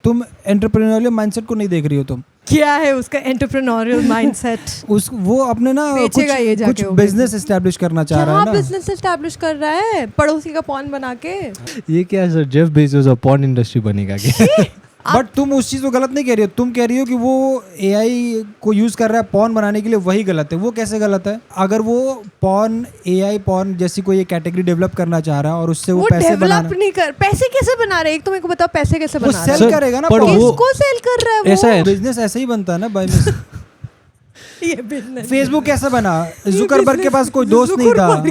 तुम entrepreneurial mindset को नहीं देख रही हो तुम। क्या है उसका एंटरप्रेन्योरियल माइंडसेट? वो अपने ना कुछ बिजनेस एस्टैब्लिश करना चाह रहा है ना। बिजनेस एस्टैब्लिश कर रहा है पड़ोसी का पॉन बना के। ये क्या सर, जेफ बेजोस और पॉर्न इंडस्ट्री बनेगा क्या? बट तुम उस चीज को गलत नहीं कह रही हो, तुम कह रही हो कि वो एआई को यूज कर रहा है पॉर्न बनाने के लिए, वही गलत है। वो कैसे गलत है? अगर वो पॉर्न एआई पॉर्न जैसी कोई एक डेवलप करना चाह रहा है और उससे वो पैसे बनाना, नहीं कर, पैसे कैसे बना रहे? एक तो मेरे को बताओ पैसे कैसे बना रहा है? सेल करेगा ना, किसको सेल कर रहा है वो? ऐसा है, बिजनेस ऐसे ही बनता है ना बाय मिस। ये बिजनेस फेसबुक कैसे बना? जुकरबर्ग के पास कोई दोस्त नहीं था।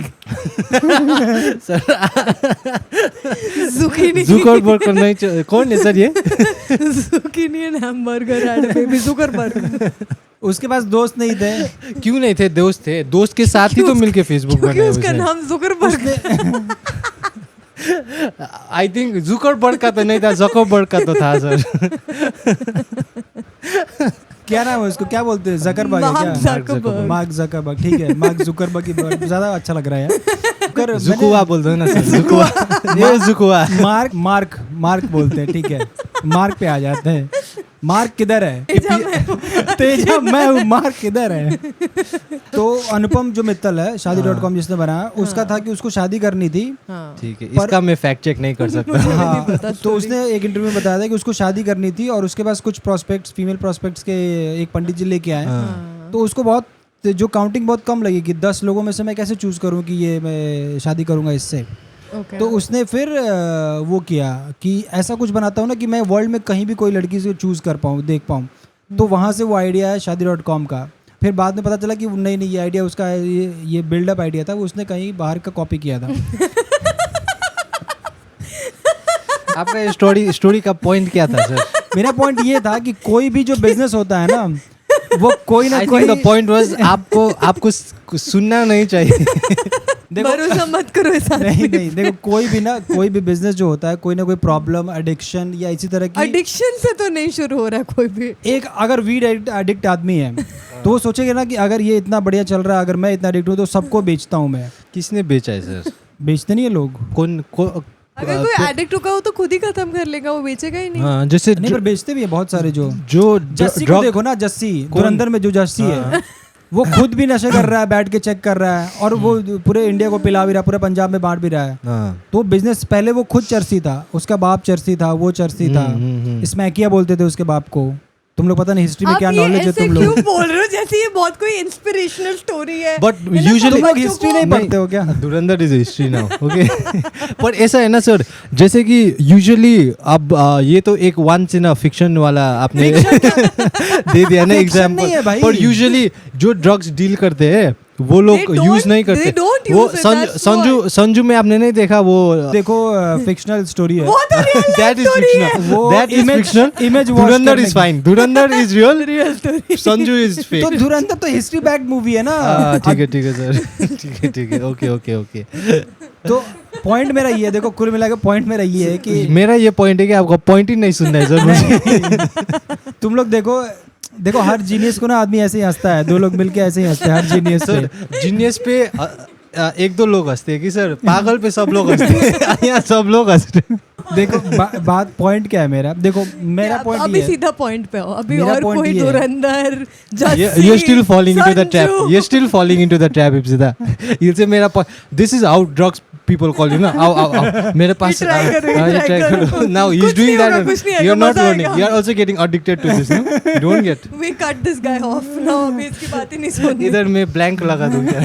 जुकरबर्ग को नहीं, कौन है सर ये? Zucchini and hamburger and baby Zuckerberg. उसके पास दोस्त नहीं थे। क्यों नहीं थे? दोस्त थे, दोस्त के साथ ही तो मिलके फेसबुक बनाया उसने। उसका नाम जुकरबर्ग। आई थिंक जुकरबर्ग का तो नहीं था, जकरबर्ग का तो था सर। क्या नाम है उसको, क्या बोलते हैं? जकरबर्ग है क्या? मार्क जकरबर्ग, ठीक है। मार्क जुकरबर्ग की ज्यादा अच्छा लग रहा है। जुकुआ बोलते हैं ना सर, जुकुआ। ये जुकुआ। मार्क बोलते हैं, ठीक है। मार्क पे आ जाते हैं। मार्क किधर है? तेजा मैं हूँ, मार्क किधर है? तो अनुपम जो मित्तल है शादी.com जिसने बनाया, उसका था कि उसको शादी करनी थी। ठीक है, इसका मैं फैक्ट चेक नहीं कर सकता। हाँ, तो उसने एक इंटरव्यू में बताया था कि उसको शादी करनी थी और उसके पास कुछ प्रोस्पेक्ट्स, फीमेल प्रोस्पेक्ट्स के एक पंडित जी लेके आए। तो उसको बहुत जो काउंटिंग बहुत कम लगी कि 10 लोगों में से मैं कैसे चूज करूँ कि ये मैं शादी करूँगा इससे। तो उसने फिर वो किया कि ऐसा कुछ बनाता हूँ ना कि मैं वर्ल्ड में कहीं भी कोई लड़की से चूज कर पाऊँ, देख पाऊँ। तो वहाँ से वो आइडिया है शादी.com का। फिर बाद में पता चला कि नहीं ये आइडिया उसका, ये बिल्डअप आइडिया था, वो उसने कहीं बाहर का कॉपी किया था। आपका स्टोरी का पॉइंट क्या था सर? मेरा पॉइंट ये था कि कोई भी जो बिजनेस होता है ना, वो कोई ना कोई, द पॉइंट वाज आपको सुनना नहीं चाहिए। भरोसा मत करो ऐसा। नहीं देखो, कोई भी बिजनेस जो होता है, कोई ना कोई प्रॉब्लम, एडिक्शन या इसी तरह की। एडिक्शन से तो नहीं शुरू हो रहा है कोई भी। एक अगर वीड एडिक्ट आदमी है तो वो सोचेगा ना कि अगर ये इतना बढ़िया चल रहा है, अगर मैं इतना एडिक्ट हूँ तो सबको बेचता हूँ मैं। किसने बेचा है सर? बेचते नहीं है लोग। अगर कोई एडिक्ट होगा वो तो खुद ही खत्म कर लेगा, वो बेचेगा ही नहीं। हाँ, जैसे नहीं, पर बेचते भी है बहुत सारे। जो जस्सी को देखो ना, जस्सी धुरंधर में जो जस्सी है, वो खुद भी नशे कर रहा है, बैठ के चेक कर रहा है और वो पूरे इंडिया को पिला भी रहा है, पूरे पंजाब में बांट भी रहा है। तो बिजनेस पहले वो खुद चर्सी था, उसका बाप चर्सी था, वो चर्सी था। स्मैकिया बोलते थे उसके बाप को। तुम लोग पता नहीं हिस्ट्री में क्या नॉलेज है तुम लोग। क्यों बोल रहे हो जैसे ये बहुत कोई इंस्पिरेशनल स्टोरी है? बट यूजुअली लोग हिस्ट्री नहीं पढ़ते हो क्या? धुरंधर इज हिस्ट्री नाउ, ओके। पर ऐसा है ना सर, जैसे कि यूजुअली अब ये तो एक वंस इन अ फिक्शन वाला आपने दे दिया ना एग्जांपल। पर यूजुअली जो ड्रग्स डील करते हैं वो लोग यूज नहीं करते। वो संजू में आपने नहीं देखा? वो देखो फिक्शनल स्टोरी है। That is fictional, that is fictional. Image Dhurandhar is fine, Dhurandhar is real story, Sanju is fake. तो धुरंधर तो हिस्ट्री बैक्ड मूवी है ना। ठीक है सर, ठीक है, ओके। तो पॉइंट मेरा ये है, देखो कुल मिला के पॉइंट मेरा ये है कि मेरा ये पॉइंट है कि आपका पॉइंट ही नहीं सुनना है सर मुझे। तुम लोग देखो हर जीनियस को ना आदमी ऐसे ही हंसता है, दो लोग मिलके ऐसे ही हंसते हैं हर जीनियस पे। जीनियस पे एक दो लोग हंसते हैं कि सर पागल पे सब लोग हंसते हैं, यहाँ सब लोग हंसते हैं। देखो बात पॉइंट क्या है मेरा? देखो मेरा पॉइंट अभी सीधा पॉइंट पे आओ। अभी मेरा और point कोई ये है। धुरंधर You're still falling into the trap. You're still falling into the trap, Ipsita. You'll say मेरा point. This is how drugs people call you ना. आओ मेरे पास try करो। Now he's doing that. You're not learning. You're also getting addicted to this. No? Don't get. We cut this guy off now. अभी इसकी बात ही नहीं सुननी। इधर मैं blank लगा दूँ क्या?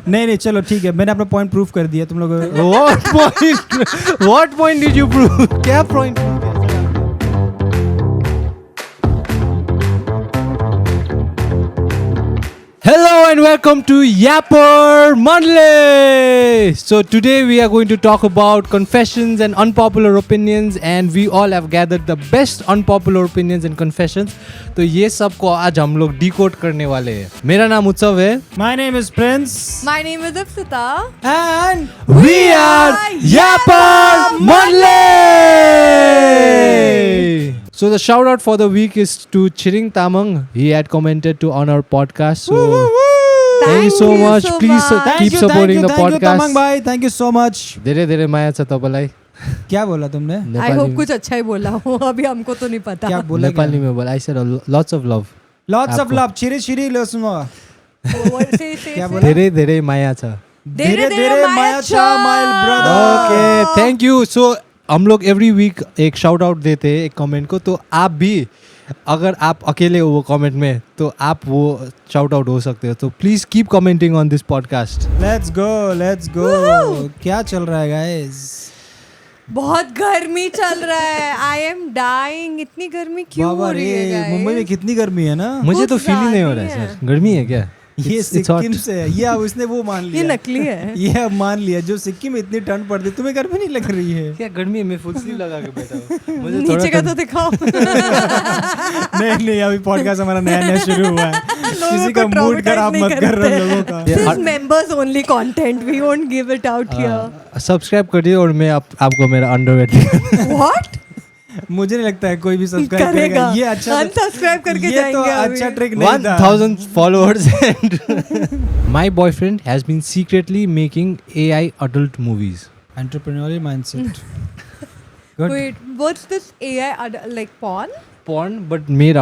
नहीं चलो ठीक है, मैंने अपना पॉइंट प्रूव कर दिया तुम लोग। What point did you prove? क्या point? Hello and welcome to Yapper Monday. So today we are going to talk about confessions and unpopular opinions, and we all have gathered the best unpopular opinions and confessions. तो ये सब को आज हम लोग decode करने वाले हैं. मेरा नाम उत्सव है. My name is Prince. My name is Ipsita. And we are Yapper Monday. So the shout out for the week is to Chiring Tamang. He had commented to on our podcast. So thank you so much. Please keep supporting the podcast. Tamang bhai, thank you so much. धेरै धेरै माया छ तपाईलाई. क्या बोला तुमने? I hope कुछ अच्छा ही बोला हो, अभी हमको तो नहीं पता। क्या बोला? नेपाली में बोला, I said lots of love. Lots of love, छिरी छिरी लो सुनो। क्या बोला? धेरै धेरै माया छ। धीरे धीरे माया छा my brother. Okay, thank you. So हम लोग एवरी वीक एक शाउट आउट देते हैं एक कमेंट को, तो आप भी अगर आप अकेले हो वो कमेंट में तो आप वो शाउट आउट हो सकते हो, तो please keep commenting on this podcast. Let's go. क्या चल रहा है गाइस? बहुत गर्मी चल रहा है, आई एम डाइंग। इतनी गर्मी क्यों हो रही है guys? मुंबई में कितनी गर्मी है ना। मुझे तो कुछ फील ही नहीं हो ज्यादा रहा है ही सर, गर्मी है क्या? ये It's hot. सिक्किम से है, ये अब उसने वो मान ये लिया। नकली है। ये अब मान लिया, जो सिक्किम में इतनी ठंड पड़ती, तुम्हें गर्मी नहीं लग रही है? क्या गर्मी में फुल स्लीव लगा के बैठा हूँ। मुझे नीचे का थोड़ा तो दिखाओ। नहीं, अभी पॉडकास्ट हमारा नया शुरू हुआ है। किसी का मूड खराब मत कर रहे लोगों का। This is members only content, we won't give it out here। Subscribe करिए और मैं आपको मेरा अंडरवेयर दिखाऊंगा। What? मुझे नहीं लगता है कोई भी सब्सक्राइब करेगा। ये अच्छा, अनसब्सक्राइब करके ये जाएंगे तो अभी। अच्छा ट्रिक नहीं था। 1000 followers and my boyfriend has been secretly making AI adult movies. Entrepreneurial mindset. Good. Wait, what's this AI like porn? Porn but made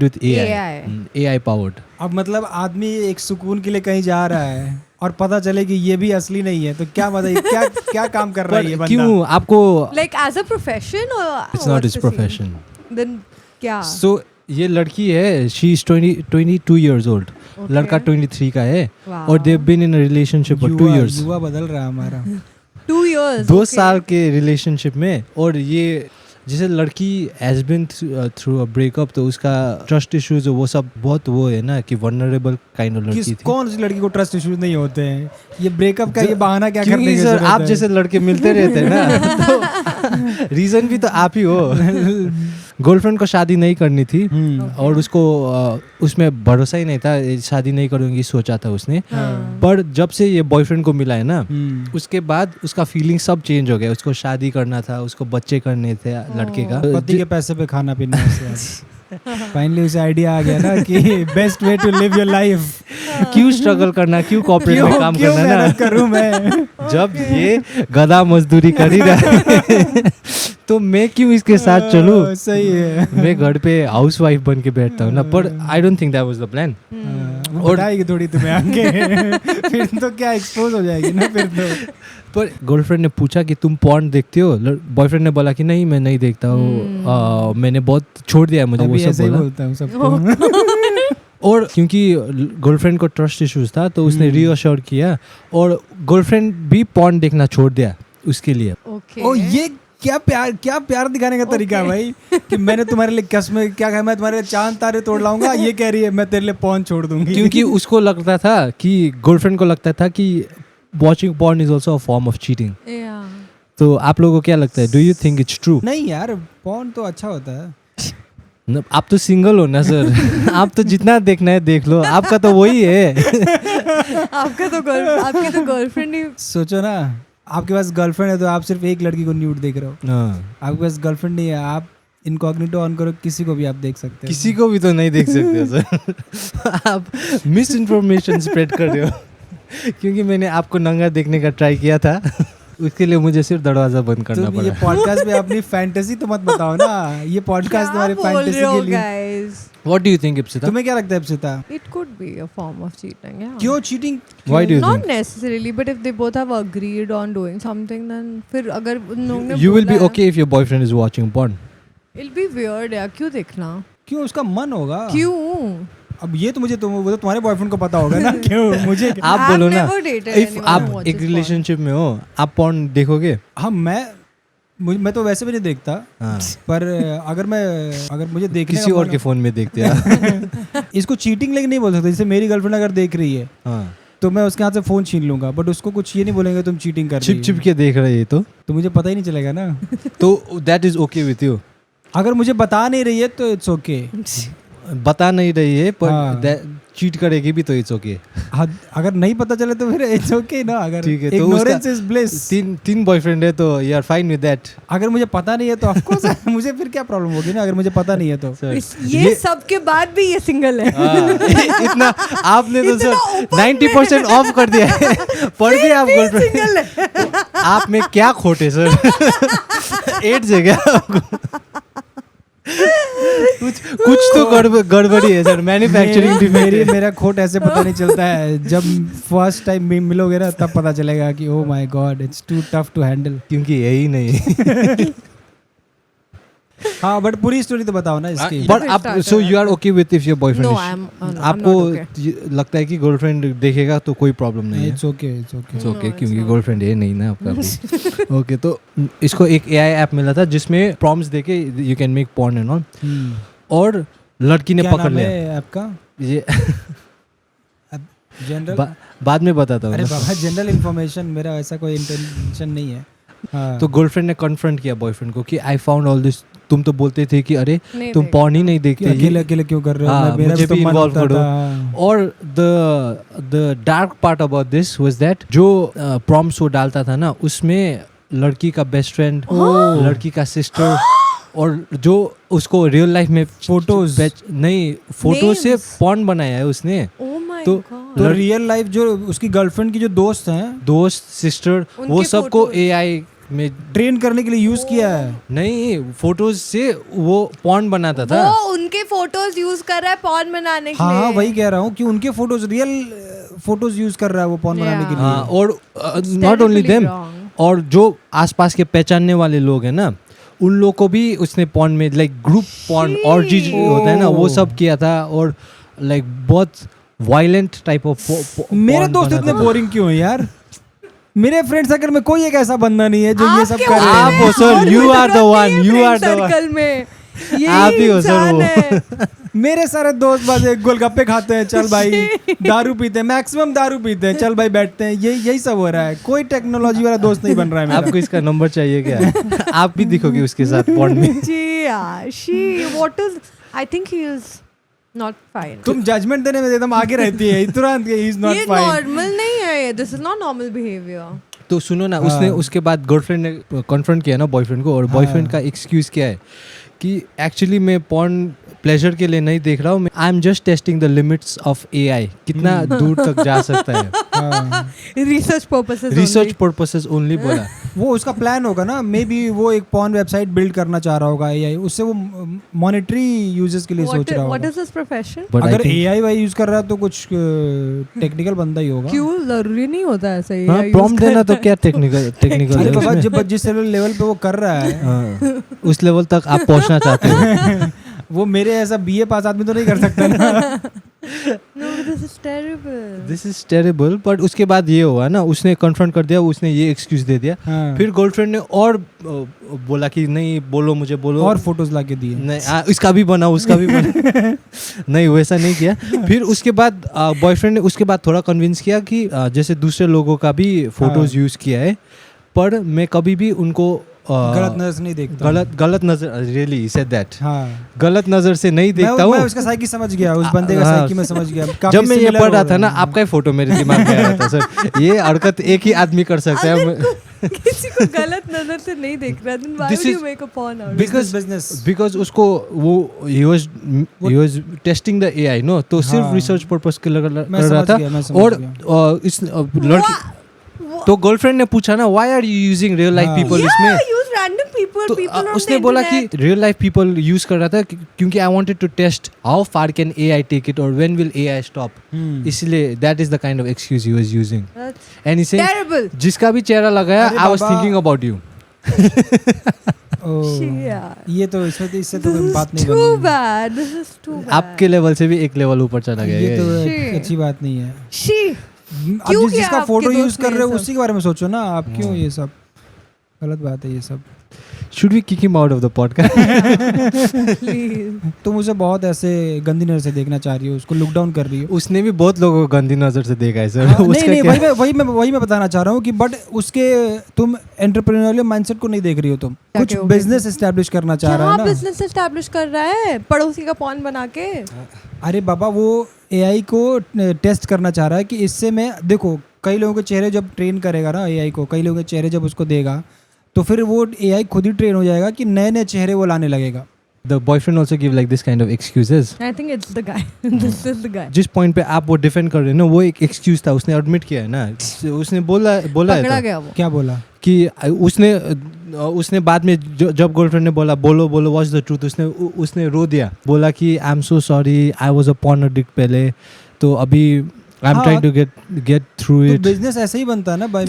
with AI. AI. AI powered. अब मतलब आदमी एक सुकून के लिए कहीं जा रहा है और पता चले कि ये भी असली नहीं है, तो क्या मजा, क्या काम कर रहा है ये बंदा? क्यों आपको? Like as a profession or? It's not his profession. Then क्या? So ये लड़की है, she is 22 years old. Okay. लड़का 23 का है Wow. और they've been in a relationship for 2 years. युवा बदल रहा है हमारा। 2 years. 2 okay. साल के रिलेशनशिप में, और ये जैसे लड़की has been through a breakup, तो उसका ट्रस्ट इश्यूज वो सब बहुत वो है ना कि वनरेबल काइंड ऑफ लड़की थी। कौन सी लड़की को ट्रस्ट इश्यूज नहीं होते हैं? ये ब्रेकअप का ये बहाना क्या करने क्योंकि की सर जरूरत आप है? जैसे लड़के मिलते रहते हैं ना, तो रीजन भी तो आप ही हो। गर्लफ्रेंड को शादी नहीं करनी थी और उसको उसमें भरोसा ही नहीं था, शादी नहीं करूंगी सोचा था उसने। पर जब से ये बॉयफ्रेंड को मिला है ना, उसके बाद उसका फीलिंग सब चेंज हो गया। उसको शादी करना था, उसको बच्चे करने थे लड़के का। पति के पैसे पे खाना पीना फाइनली उसे आइडिया आ गया ना कि best way to live your life. क्यों स्ट्रगल करना, क्यों कॉर्पोरेट में काम करना ना, करूं मैं जब ये गधा मजदूरी कर ही रहा है तो मैं क्यों इसके साथ चलूं? सही है। मैं घर पे हाउस वाइफ बन के बैठता हूँ ना। पर I don't think that was the plan. और बताएगी थोड़ी तुम्हें आगे फिर तो क्या एक्सपोज हो जाएगी ना फिर तो। पर गर्लफ्रेंड ने पूछा कि तुम पॉर्न देखते हो? बॉयफ्रेंड ने बोला कि नहीं मैं नहीं देखता हूँ, मैंने बहुत छोड़ दिया है, मुझे वो सब बोला। बोलता हूँ सबको। और क्योंकि गर्लफ्रेंड को ट्रस्ट इश्यूज था तो उसने रीअश्योर किया, और गर्लफ्रेंड भी पॉर्न देखना छोड़ दिया उसके लिए। Okay. ओ ये क्या प्यार दिखाने का तरीका है भाई कि मैंने तुम्हारे लिए कसम क्या कहा, मैं तुम्हारे लिए चांद तारे तोड़ लाऊंगा, ये कह रही है मैं तेरे लिए पॉर्न छोड़ दूंगी। क्योंकि उसको लगता था कि गर्लफ्रेंड को लगता था कि watching porn is also a form of cheating. Yeah. तो आप लोगों को क्या लगता है? Do you think it's true? नहीं यार, पॉर्न तो अच्छा होता है। आप तो सिंगल हो ना सर। आप तो जितना देखना है देख लो, आपका तो वही है। आपकी तो गर्लफ्रेंड ही। सोचो ना, आपके पास गर्लफ्रेंड है तो आप सिर्फ एक लड़की को न्यूड देख रहे हो। आपके पास गर्लफ्रेंड नहीं है, आप इनकॉग्निटो ऑन करो, किसी को भी आप देख सकते हो। किसी को भी तो नहीं देख सकते हो सर। आप मिस इन्फॉर्मेशन स्प्रेड कर रहे हो। क्योंकि मैंने आपको नंगा देखने का ट्राई किया था, उसके लिए मुझे सिर्फ दरवाजा बंद करना तो पड़ा। ये पॉडकास्ट पे अपनी फैंटेसी तो मत बताओ ना, ये पॉडकास्ट तुम्हारे फैंटेसी के लिए। guys? What do you think, Ipsita? तुम्हें क्या लगता है Ipsita? It could be a form of cheating. Yeah. क्यों cheating? Why do you Not think? necessarily, but if they both have agreed on doing something, then फिर अगर उन लोगों ने You will be बोला है, okay if your boyfriend is watching porn. It'll be weird यार, क्यों देखना? क्यों उसका मन होगा? क्यों? अब ये तो मुझे वो तो तुम्हारे बॉयफ्रेंड को पता होगा ना। क्यों मुझे? आप I've बोलो ना, never dated if anyone who आप watches एक porn. रिलेशनशिप में हो, आप porn देखोगे? हाँ, मैं तो वैसे भी नहीं देखता, हाँ। पर अगर मुझे देखने किसी का और मन के फोन में देखते हैं। हो- इसको चीटिंग लेकिन नहीं बोल सकते। जैसे मेरी गर्लफ्रेंड अगर देख रही है हाँ। तो मैं उसके हाथ से फोन छीन लूंगा, बट उसको कुछ ये नहीं बोलेंगे तुम चीटिंग कर रही छिप छिप के देख रहे हैं तो मुझे पता ही नहीं चलेगा ना। तो that is okay with you. अगर मुझे बता नहीं रही है तो इट्स ओके। बता नहीं रही है, पर हाँ। चीट करेगी भी तो इट्स ओके। अगर नहीं पता चले तो फिर इट्स ओके ना, अगर ठीक है, तो इग्नोरेंस इज ब्लिस। तीन बॉयफ्रेंड है तो you are fine with that. अगर मुझे पता नहीं है तो ऑफ कोर्स मुझे फिर क्या प्रॉब्लम होगी ना, अगर मुझे पता नहीं है तो। ये सब के बाद भी ये सिंगल है। इतना आपने तो सर 90% ऑफ कर दिया है, पर भी आप गर्लफ्रेंड सिंगल है। आप में क्या खोटे सर? 8 जगह कुछ तो गड़बड़ी है सर, मैन्युफैक्चरिंग। मेरा खोट ऐसे पता नहीं चलता है, जब फर्स्ट टाइम मिलोगे ना तब पता चलेगा कि oh my god it's too tough to handle, क्योंकि यही नहीं। हाँ बट पूरी स्टोरी तो बताओ ना इसकी। बट आप so you are okay with if your boyfriend? No, I'm आपको not okay. लगता है कि गर्लफ्रेंड देखेगा तो कोई प्रॉब्लम नहीं है? It's okay it's okay it's okay, क्योंकि गर्लफ्रेंड है नहीं ना आपका अभी। ओके, तो इसको एक एआई ऐप मिला था जिसमें प्रॉम्प्ट्स देके you can make porn and all, और लड़की ने पकड़ लिया आपका ये। जनरल बाद में बताता अरे हूँ। बाबा जनरल इन्फॉर्मेशन, मेरा ऐसा कोई इंटेंशन नहीं है। हाँ। तो गर्लफ्रेंड ने कन्फ्रंट किया बॉयफ्रेंड को कि आई फाउंड ऑल दिस, तुम तो बोलते थे कि अरे तुम पॉर्न ही नहीं देखते, अकेले अकेले क्यों कर रहे हो? हाँ, मेरा मुझे तो भी मन इन्वॉल्व होता करो। था। और the dark part about this was that जो प्रॉम्प्ट्स वो डालता था ना, उसमें लड़की का बेस्ट फ्रेंड, लड़की का सिस्टर, और जो उसको रियल लाइफ में फोटोज नहीं, फोटो से पॉर्न बनाया है उसने। Oh my तो God. तो रियल लाइफ जो उसकी गर्लफ्रेंड की जो दोस्त हैं, दोस्त, सिस्टर, वो उनके सबको photos। एआई में ट्रेन करने के लिए यूज किया है। नहीं, फोटोज से वो पॉर्न बनाता था। वो उनके फोटोज यूज कर रहा है पॉर्न बनाने के लिए। हाँ वही कह रहा हूँ कि उनके फोटोज, रियल फोटोज यूज कर रहा है वो पॉर्न बनाने के लिए। हाँ, और नॉट ओनली देम, और जो आसपास के पहचानने वाले लोग हैं ना, उन लोग को भी उसने पॉर्न में, लाइक ग्रुप पॉर्न और जी होता है ना, वो सब किया था, और लाइक बहुत वायलेंट टाइप ऑफ। मेरे दोस्त इतने बोरिंग क्यों हैं यार? मेरे फ्रेंड सर्कल में कोई एक ऐसा बंदा नहीं है जो ये सब आपके कर रहे आप हैं। हो sir, you are the one, you are the one. Circle में ये आप ही हो सर इंसान वो। है। मेरे सारे दोस्त बस एक गोलगप्पे खाते हैं, चल भाई दारू पीते हैं, मैक्सिमम दारू पीते हैं, चल भाई बैठते हैं, यही सब हो रहा है। कोई टेक्नोलॉजी वाला दोस्त नहीं बन रहा है मेरा। आपको इसका नंबर चाहिए क्या? आप भी दिखोगे उसके साथ पॉर्न में। जी यार, she what is I think he is not fine. तुम जजमेंट देने में एकदम आगे रहती है तुरंत, ही इज नॉट ये फाइन। नॉर्मल नहीं है, this is not normal behaviour. तो सुनो ना, उसने उसके बाद गर्लफ्रेंड ने कन्फ्रंट किया ना बॉयफ्रेंड को, और बॉयफ्रेंड का एक्सक्यूज क्या है कि एक्चुअली मैं पॉर्न प्लेजर के लिए नहीं देख रहा हूँ, I am just testing the limits of AI, कितना दूर तक जा सकता है। रिसर्च पर्पसेस ओनली बोला। वो उसका प्लान होगा ना, मे बी वो एक पॉर्न वेबसाइट बिल्ड करना चाह रहा होगा एआई, उससे वो मॉनेटरी यूजर्स के लिए सोच रहा What होगा। is his profession? अगर एआई वाई यूज कर रहा है तो कुछ टेक्निकल बंदा ही होगा। क्यों जरूरी नहीं होता ऐसा ही। हाँ, प्रॉम्प्ट देना तो क्या टेक्निकल अरे बाबा, है जिस लेवल पे वो कर रहा है हाँ, उस लेवल तक आप पहुंचना चाहते हो। वो मेरे ऐसा बीए पास आदमी तो नहीं कर सकता ना। No, this is terrible. This is terrible. But उसके बाद ये हुआ ना, उसने कन्फ्रंट कर दिया, उसने ये एक्सक्यूज दे दिया। हाँ। फिर गर्लफ्रेंड ने और बोला कि नहीं बोलो, मुझे बोलो, और फोटोज ला के दिए। नहीं इसका भी बना, उसका भी बना। नहीं, वैसा नहीं किया। फिर उसके बाद बॉयफ्रेंड ने उसके बाद थोड़ा कन्विंस किया कि जैसे दूसरे लोगों का भी फोटोज यूज किया है, पर मैं कभी भी उनको गलत नजर से नहीं देखता। गलत नजर, रियली ही सेड दैट, हाँ। गलत नजर से नहीं देखता हूँ। मैं उसका साइकी समझ गया, उस बंदे का हाँ। साइकी मैं समझ गया। काफी जब मैं ये similar पढ़ रहा हो था ना, है। आपका ही फोटो मेरे दिमाग में आ रहा था सर। ये हरकत एक ही आदमी कर सकता है। किसी को गलत नजर से नहीं देख रहा, then why This would you is- make a porn out of it? Business because उसको वो he was testing the AI, no, तो सिर्फ हाँ। रिसर्च पर्पस के लिए मैं कर रहा समझ गया, मैं था। समझ और गया। इस लड़की तो गर्लफ्रेंड ने पूछा ना, why are you using real life हाँ। पीपल Yeah, इसमें? use random people, तो people on उसने the बोला कि internet. Real life people use कर रहा था क्योंकि I wanted to test how far can AI take it और व्हेन विल एआई स्टॉप, इसलिए that is the kind of excuse he was using. That's and he said terrible. जिसका भी चेहरा लगाया, अरे आई वाज बाबा। Thinking about you. Yeah. ये तो इससे तो This कोई is बात नहीं too बनी। bad. This is too bad. आपके लेवल से भी एक लेवल ऊपर चला गया ये तो ये। Shit. अच्छी बात नहीं है। She. अब क्यों किया जिसका आपके फोटो यूज दोस्त कर ने रहे हो ये सब? उसी के बारे में सोचो ना, आप क्यों ये सब गलत बात है ये सब। Should we kick him out of the podcast? Please. तुम उसे बहुत ऐसे गंदी नजर से देखना चाह रही हो, उसको लुक डाउन कर रही हो। उसने भी बहुत लोगों को गंदी नजर से देखा है सर। हाँ, नहीं उसका नहीं, क्या? वही मैं बताना चाह रहा हूँ कि बट उसके तुम एंटरप्रेन्योरियल माइंडसेट को नहीं देख रही हो, तुम क्या कुछ क्या हो बिजनेस एस्टैब्लिश करना चाह रहा है क्या ना। बिजनेस एस्टैब्लिश कर रहा है पड़ोसी का पॉन बना के? अरे बाबा वो एआई को टेस्ट करना चाह रहा है कि इससे मैं देखो कई लोगों के चेहरे जब ट्रेन करेगा ना एआई को, कई लोगों के चेहरे जब उसको देगा तो फिर वो एआई खुद ही ट्रेन हो जाएगा कि नए नए चेहरे वो लाने लगेगा. The boyfriend also give like this kind of excuses. I think it's the guy. This is the guy. जिस पॉइंट पे आप वो डिफेंड कर रहे हैं ना वो एक एक्सक्यूज था, उसने एडमिट किया है ना, उसने बोला है पकड़ा तो गया वो. क्या बोला कि उसने बाद में जब गर्लफ्रेंड ने बोला बोलो व्हाट्स द ट्रूथ, उसने रो दिया, बोला कि I am so sorry I was a porn addict पहले, तो अभी I am trying to get through it. Business ऐसे ही बनता है ना भाई.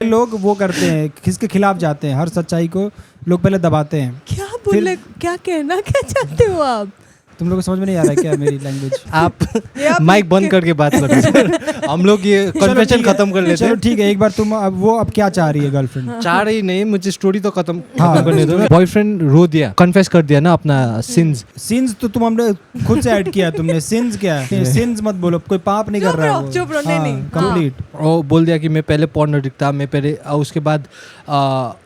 लोग वो करते हैं, किसके खिलाफ जाते हैं, हर सच्चाई को लोग पहले दबाते हैं. क्या बोले, क्या कहना क्या चाहते हो आप? तुम लोग को समझ में नहीं आ रहा है क्या मेरी लैंग्वेज? आप माइक बंद करके बात करो सर. हम लोग ये कन्फेशन खत्म कर लेते हैं. चलो ठीक है, एक बार तुम अब क्या चाह रही है गर्लफ्रेंड? चाह रही नहीं, मुझे स्टोरी तो खत्म करने दो. बॉयफ्रेंड रो दिया, कन्फेस कर दिया ना अपना सिंस. तो तुम हमने खुद से ऐड किया तुमने. सिंस क्या है? सिंस मत बोलो, कोई पाप नहीं कर रहा है. चुप रहो. नहीं कंप्लीट. और बोल दिया कि मैं पहले पॉर्न एडिक्ट था, मैं पहले उसके बाद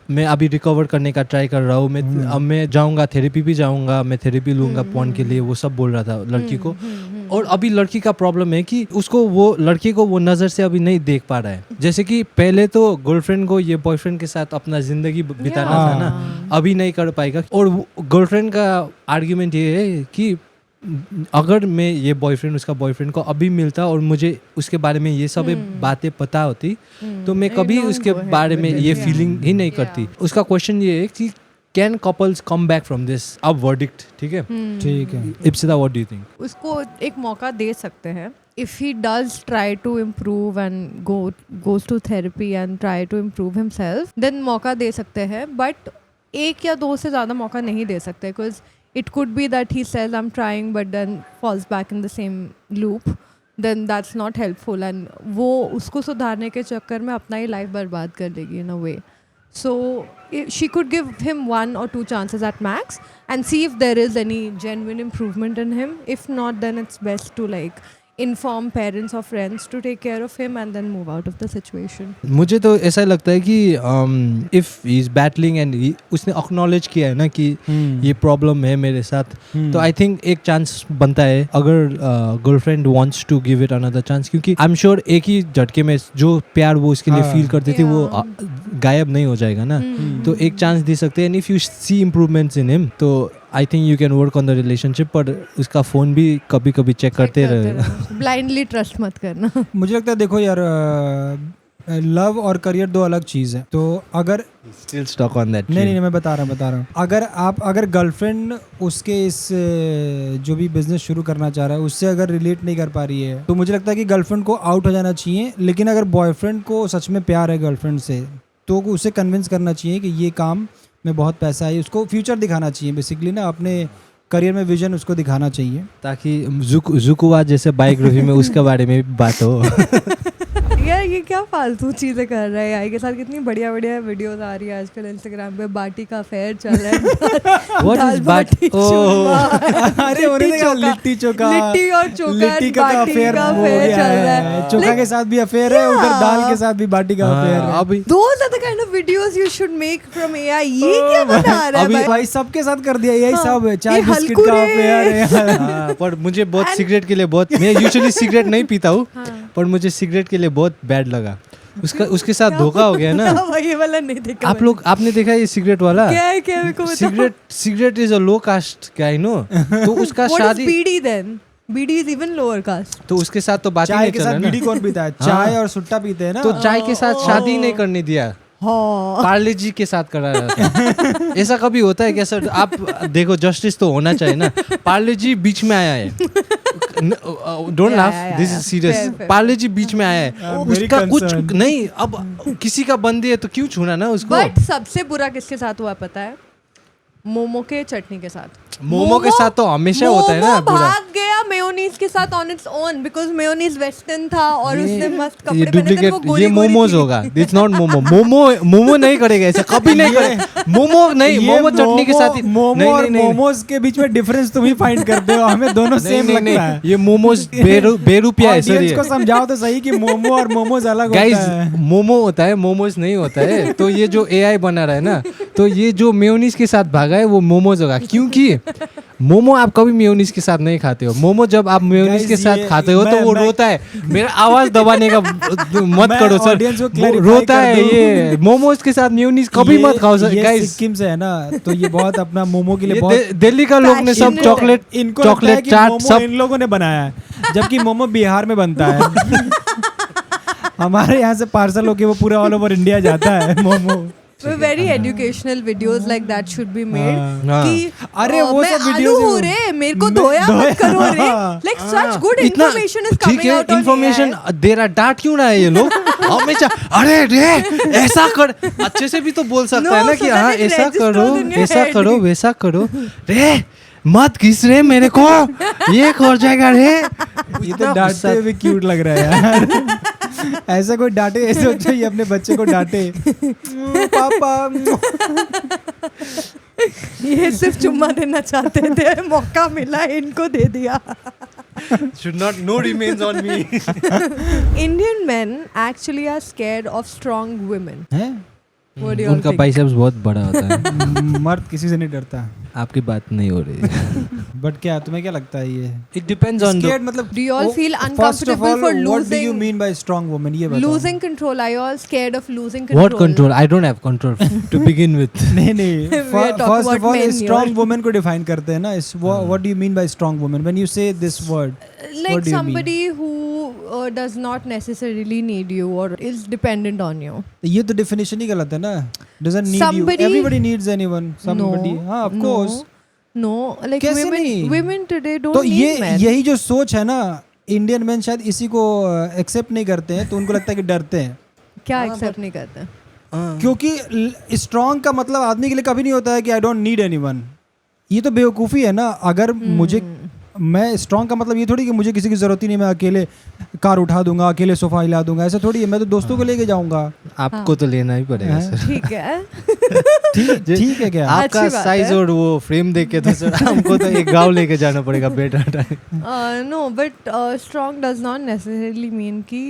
मैं अभी रिकवर करने का ट्राई कर रहा हूँ, अब मैं जाऊँगा थेरेपी भी जाऊँगा, मैं थेरेपी लूँगा पॉर्न के लिए, वो सब बोल रहा था लड़की को. और अभी लड़की का प्रॉब्लम है कि उसको वो लड़की को वो नज़र से अभी नहीं देख पा रहा है. जैसे कि पहले तो गर्लफ्रेंड को ये बॉयफ्रेंड के साथ अपना जिंदगी बिताना था ना, अभी नहीं कर पाएगा. और गर्लफ्रेंड का आर्ग्यूमेंट ये है कि अगर मैं ये बॉयफ्रेंड उसका बॉयफ्रेंड को अभी मिलता और मुझे उसके बारे में ये सब बातें पता होती तो मैं कभी उसके बारे में ये फीलिंग ही नहीं करती. उसका क्वेश्चन ये है कि can couples come back from this? अब वर्डिक्ट ठीक है. Ipsita what do you think? उसको एक मौका दे सकते हैं. If he does try to improve and goes to therapy and try to improve himself, then मौका दे सकते हैं. But 1 या 2 से ज़्यादा मौका नहीं दे सकते, because it could be that he says I'm trying but then falls back in the same loop. Then that's not helpful and वो उसको सुधारने के चक्कर में अपना ही लाइफ बर्बाद कर देगी in a way. So she could give him 1 or 2 chances at max and see if there is any genuine improvement in him. If not, then it's best to like inform parents or friends to take care of him and then move out of the situation. मुझे तो ऐसा लगता है कि if he is battling and उसने acknowledge किया है ना कि ये प्रॉब्लम है मेरे साथ, तो आई थिंक एक चांस बनता है अगर girlfriend wants to give it another chance, क्योंकि आई एम श्योर एक ही झटके में जो प्यार वो उसके लिए फील करती थी वो गायब नहीं हो जाएगा ना. तो एक चांस दे सकते हैं. And if you see improvements in him तो I think you can work on the relationship. पर उसका फ़ोन भी कभी कभी चेक करते रहे. ब्लाइंडली ट्रस्ट मत करना. मुझे लगता है देखो यार, लव और करियर 2 अलग चीज़ है. तो अगर स्टिल स्टक ऑन दैट. नहीं मैं बता रहा हूँ. अगर गर्लफ्रेंड उसके इस जो भी बिजनेस शुरू करना चाह रहा है उससे अगर रिलेट नहीं कर पा रही है तो मुझे लगता है कि गर्लफ्रेंड को आउट हो जाना चाहिए. लेकिन अगर बॉयफ्रेंड को सच में प्यार है गर्लफ्रेंड से तो उसे कन्विंस करना चाहिए कि ये काम में बहुत पैसा है. उसको फ्यूचर दिखाना चाहिए बेसिकली ना, अपने करियर में विजन उसको दिखाना चाहिए, ताकि जुकुवा जैसे बायोग्राफी में उसके बारे में भी बात हो. यार ये क्या फालतू चीजें कर रहा है यार के साथ. कितनी बढ़िया वीडियोस आ रही है आजकल इंस्टाग्राम पे. बाटी का फेयर चल रहा है. What is बाटी? अरे लिट्टी चोखा, लिट्टी और चोखा, लिट्टी का अफेयर चल रहा है. चोखा के साथ भी अफेयर है, उधर दाल के साथ भी बाटी का अफेयर है. अभी Those are the kind of videos you should make from AI. ये क्या बता रहा है भाई? सबके साथ कर दिया यही सब. चाय बिस्किट का अफेयर है. पर मुझे बहुत सिगरेट के लिए बहुत, मैं यूजुअली सिगरेट नहीं पीता हूँ पर मुझे सिगरेट के लिए बहुत बैड लगा. उसके साथ धोखा हो गया ना. ये वाला नहीं देखा. आपने देखा ये सिगरेट वाला? क्या मेरे को बताओ. Cigarette is a low caste guy no. तो उसका शादी. Bidi then bidi is even lower caste. तो उसके साथ तो बात ही नहीं चल रहा ना. बीड़ी कौन पीता है? चाय और सुट्टा पीते हैं ना. तो चाय के साथ शादी नहीं करने दिया, पार्ले जी के साथ करा रहा था. ऐसा कभी होता है क्या सर? आप देखो जस्टिस तो होना चाहिए ना. पार्ले जी बीच में आया है. Don't laugh, this is serious. Parle G बीच में आया है. उसका कुछ नहीं. अब किसी का बंदी है तो क्यों छूना ना उसको. बट सबसे बुरा किसके साथ हुआ पता है? मोमो के चटनी के साथ. मोमो के साथ तो हमेशा होता है ना. भाग गया मेयोनीज के साथ on its own because mayonnaise western था और उसने मस्त कपड़े पहने थे. डुप्लीकेट. ये मोमोज होगा. इट्स नॉट मोमो नहीं करेगा ऐसा कभी नहीं करेगा. मोमो नहीं, मोमो चटनी के साथ. मोमो और मोमोज के बीच में डिफरेंस तुम ही फाइंड करते हो. हमें दोनों सेम लगता है. ये मोमोज बेरुपिया है सर. इसको समझाओ तो सही कि मोमो और मोमोज अलग होता है. गाइस मोमो होता है, मोमोज नहीं होता है. तो ये जो एआई बना रहा है ना, तो ये जो मेयोनीज के साथ भागा है वो मोमोज होगा. क्योंकि मोमो आप कभी मेयोनीज के साथ नहीं खाते हो. मोमो जब आप मेयोनीज Guys, के साथ ये- खाते हो तो वो रोता है. मेरा आवाज दबाने का मत मैं करो audience को सर. clarify रोता कर है दूं. ये. मोमोज के साथ मेयोनीज कभी मत खाओ सर. ये गाइस सिक्किम से है ना, तो ये बहुत अपना मोमो के लिए ये बहुत दिल्ली का लोग ने सब Passionate चॉकलेट इनको लगता है चॉकलेट कि चाट मोमो सब इन लोगों ने बनाया है, जबकि मोमो बिहार में बनता है. हमारे यहाँ से पार्सल होके वो पूरा ऑल ओवर इंडिया जाता है momo. very educational videos like that should be made हाँ. कि अरे वो मैं सब आलू videos हो रे मेरे को धोया मत करो रे, like such good information is ठीक coming है out on इन्फॉर्मेशन AI. दे रहा. डांट क्यों रहा है ये लोग हमेशा. अरे रे ऐसा कर, अच्छे से भी तो बोल सकता No, है ना so कि that हाँ it ऐसा registers करो in your ऐसा head. करो वैसा करो. रे मत घिस रे मेरे को, ये हो जाएगा रे. ये तो डांटते हुए क्यूट लग रहा है यार. ऐसा कोई डांटे, ऐसे सोचो ये अपने बच्चे को डांटे. पापा. ये सिर्फ चुम्मा देना चाहते थे, मौका मिला इनको दे दिया. should not no remains on me. Indian men actually are scared of strong women. हैं? What do you all उनका think? बाइसेप्स बहुत बड़ा होता है. मर्द किसी से नहीं डरता. आपकी बात नहीं हो रही. बट क्या तुम्हें क्या लगता है ये It depends on the Scared मतलब Do you all feel first of uncomfortable all, for what do you losing- mean by strong woman? ये बताओ. Losing control. Are you all scared of losing control? what control. I don't have control to begin with. नहीं नहीं. We are talking First of about all, men strong here. woman को define करते हैं ना. What do you mean by strong woman? When you say this word, Like what do you mean? somebody who does not necessarily need you or is dependent on you. ये तो definition ही गलत है ना. Doesn't need Somebody- you. Everybody needs anyone. Somebody. No, हाँ, of no, course. No, like कैसे नहीं? women today don't तो need men. यही जो सोच है ना, इंडियन मैन शायद इसी को एक्सेप्ट नहीं करते हैं, तो उनको लगता है कि डरते हैं. क्या एक्सेप्ट नहीं करते? क्योंकि स्ट्रांग का मतलब आदमी के लिए कभी नहीं होता है कि आई डोंट नीड एनीवन. ये तो बेवकूफ़ी है ना. अगर मुझे मैं स्ट्रांग का मतलब ये थोड़ी कि मुझे किसी की ज़रूरत ही नहीं, मैं अकेले कार उठा दूंगा, अकेले सोफा हिला दूंगा, ऐसा थोड़ी है. मैं तो दोस्तों को लेके जाऊंगा. आपको तो लेना ही पड़ेगा सर. ठीक है. ठीक है क्या? आपका अच्छी बात साइज है. और वो फ्रेम देख के तो सर हमको तो एक गांव लेके जाना पड़ेगा बेड हटाने. No, but strong does not necessarily mean कि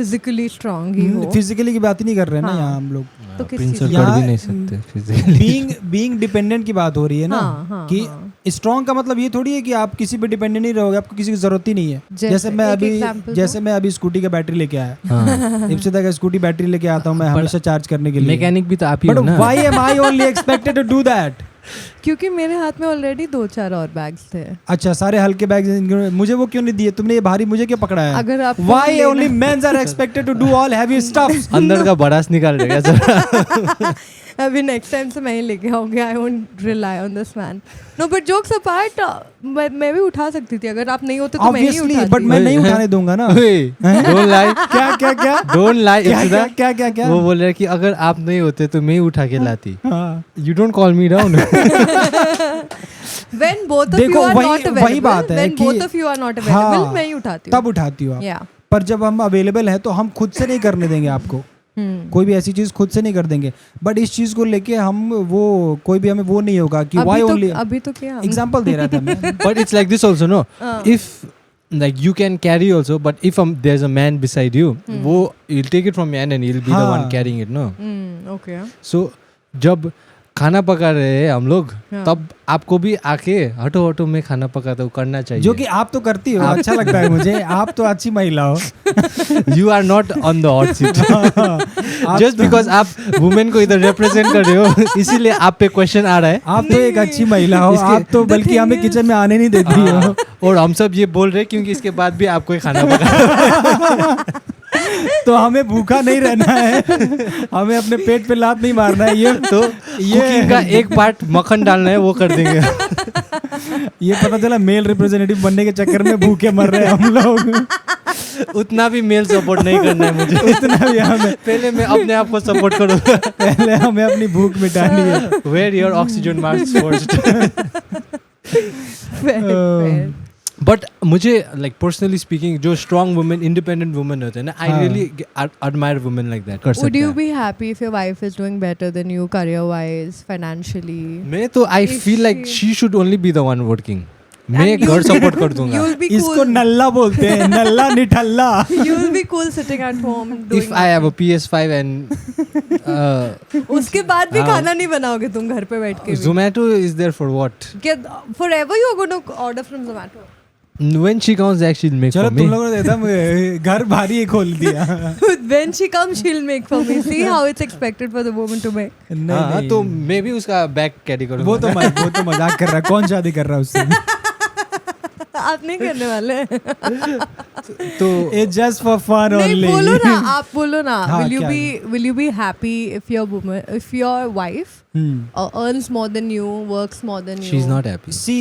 physically strong ही हो. फिजिकली की बात ही नहीं कर रहे हैं ना हाँ. यहाँ हम लोग. तो किस प्रिंस चीज़ और की? कर यहाँ- भी नहीं सकते फिजिकली. बीइंग डिपेंडेंट की बात हो रही है ना. हाँ, हाँ, कि हाँ. स्ट्रांग का मतलब ये थोड़ी है कि आप किसी पे डिपेंडेंट नहीं रहोगे, आपको किसी की जरूरत ही नहीं है. जैसे मैं एक अभी example जैसे मैं अभी स्कूटी का बैटरी लेके आया. हाँ. इब्सिता का स्कूटी बैटरी लेके आता हूँ मैं हमेशा चार्ज करने के लिए. मैकेनिक भी तो आप ही बट हो ना. Why am I only expected to do that? क्योंकि मेरे हाथ में ऑलरेडी 2-4 और बैग्स थे. अच्छा, सारे हल्के बैग मुझे वो क्यों नहीं दिए तुमने? ये भारी मुझे क्यों पकड़ा है? अगर आप why only mens are expected to do all heavy stuff? अंदर का बड़ास निकाल देगा सर. अभी नेक्स्ट टाइम से मैं ही लेके आऊंगी. I won't rely on this man. No but jokes apart, मैं भी उठा सकती थी. अगर आप नहीं होते तो मैं ही ऑब्वियसली, उठाती. बट मैं नहीं उठाने दूंगा ना. Don't lie. क्या क्या क्या डोंट लाई. क्या क्या क्या क्या क्या? वो बोल रहा है कि अगर आप नहीं होते तो मैं ही उठा के लाती. हाँ. You don't call me down. When both of देखो, you are वही- not वही available, बात है when कि- both of you are not available, हाँ, मैं ही उठाती हूँ. तब उठाती हो आप. Yeah. पर जब हम अवेलेबल हैं तो हम खुद से नहीं करने देंगे आपको. कोई भी ऐसी चीज खुद से नहीं कर देंगे. बट इस चीज को लेके हम वो कोई भी हमें वो नहीं होगा कि व्हाई ओनली. अभी तो क्या एग्जांपल दे रहा था मैं. But it's like this also, no? If like you can carry also, but if there's a man beside you, वो you'll take it from man and he'll be the हाँ. one carrying it, no? okay. So जब खाना पका रहे हैं हम लोग, हाँ. तब आपको भी आके हटो हटो मैं खाना पकाता हूँ करना चाहिए. जो कि आप तो करती हो, अच्छा लगता है मुझे. आप तो अच्छी महिला हो. You are not on the hot seat. आप Just because आप वुमेन को इधर रिप्रेजेंट कर रहे हो, इसीलिए आप पे क्वेश्चन आ रहा है. आप तो एक अच्छी महिला हो. इसके- आप तो बल्कि हमें किचन में आने नहीं देती हो. हाँ, और हम सब ये बोल रहे हैं क्योंकि इसके बाद भी आपको ही खाना पकाना. तो हमें भूखा नहीं रहना है. हमें अपने पेट पे लात नहीं मारना है. ये तो कुकिंग का एक पार्ट मक्खन डालना है वो कर देंगे. ये पता चला मेल रिप्रेजेंटेटिव बनने के चक्कर में भूखे मर रहे हैं हम लोग. उतना भी मेल सपोर्ट नहीं करना है मुझे. इतना भी हमें पहले मैं अपने आप को सपोर्ट करूँगा. पहले हमें अपनी भूख मिटानी है. Wear your oxygen mask first. fair. But मुझे लाइक पर्सनली स्पीकिंग जो स्ट्रॉन्ग वुमेन इंडिपेंडेंट वुमेन होते हैं ना, आई हाँ. Really admire women like that. कर Would सकते you हैं. be happy if your wife is doing better than you career wise, financially? मैं तो आई If feel like she- she should only be the one working. मैं घर support कर दूंगा. You'll be इसको cool. नल्ला बोलते हैं, नल्ला निठल्ला. You'll be cool sitting at home doing If I have a PS5 and उसके बाद भी हाँ. खाना नहीं बनाओगे तुम घर पे बैठ के भी. Zomato is there for what? Forever you are going to order from Zomato. When she comes, actually she'll make चलो for तुम me. लोगों ने एकदम घर भारी ही खोल दिया. When she comes, she'll make for me. See how it's expected for the woman to make. नहीं, हाँ, नहीं. तो मैं भी उसका बैक कैरी करूँगा. वो तो मजाक कर रहा है. कौन शादी कर रहा है उससे? आप नहीं करने वाले. तो It's just for fun नहीं only. बोलो ना, आप बोलो ना. हाँ, Will you be happy if your wife earns more than you, works more than you? she's not happy. See,